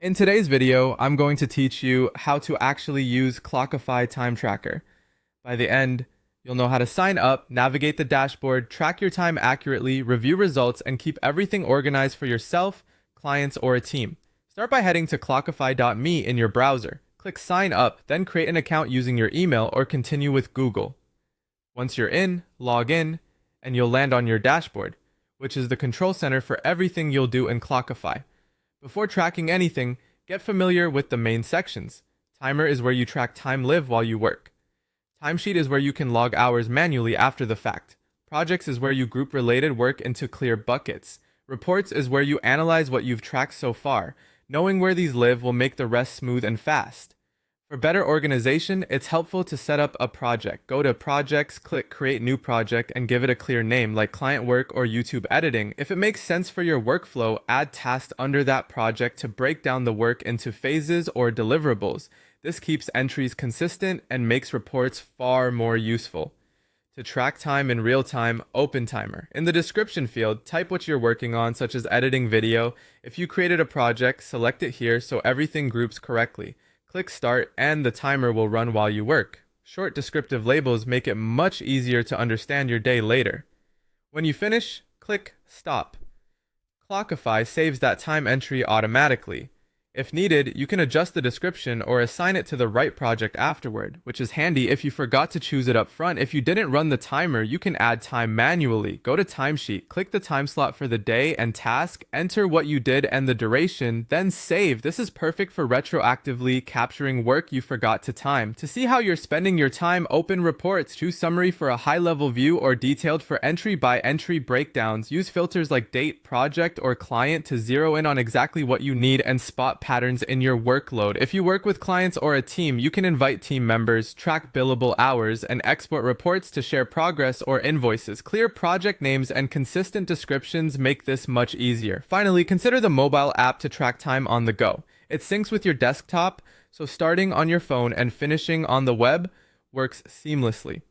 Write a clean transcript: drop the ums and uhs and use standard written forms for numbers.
In today's video, I'm going to teach you how to actually use Clockify Time Tracker. By the end, you'll know how to sign up, navigate the dashboard, track your time accurately, review results, and keep everything organized for yourself, clients, or a team. Start by heading to clockify.me in your browser. Click Sign Up, then create an account using your email or continue with Google. Once you're in, log in, and you'll land on your dashboard, which is the control center for everything you'll do in Clockify. Before tracking anything, get familiar with the main sections. Timer is where you track time lived while you work. Timesheet is where you can log hours manually after the fact. Projects is where you group related work into clear buckets. Reports is where you analyze what you've tracked so far. Knowing where these live will make the rest smooth and fast. For better organization, it's helpful to set up a project. Go to Projects, click Create New Project, and give it a clear name like Client Work or YouTube Editing. If it makes sense for your workflow, add tasks under that project to break down the work into phases or deliverables. This keeps entries consistent and makes reports far more useful. To track time in real time, open Timer. In the description field, type what you're working on, such as editing video. If you created a project, select it here so everything groups correctly. Click Start, and the timer will run while you work. Short descriptive labels make it much easier to understand your day later. When you finish, click Stop. Clockify saves that time entry automatically. If needed, you can adjust the description or assign it to the right project afterward, which is handy if you forgot to choose it up front. If you didn't run the timer, you can add time manually. Go to Timesheet, click the time slot for the day and task, enter what you did and the duration, then save. This is perfect for retroactively capturing work you forgot to time. To see how you're spending your time, open Reports, choose Summary for a high-level view or Detailed for entry-by-entry breakdowns. Use filters like Date, Project, or Client to zero in on exactly what you need and spot patterns in your workload. If you work with clients or a team, you can invite team members, track billable hours, and export reports to share progress or invoices. Clear project names and consistent descriptions make this much easier. Finally, consider the mobile app to track time on the go. It syncs with your desktop, so starting on your phone and finishing on the web works seamlessly.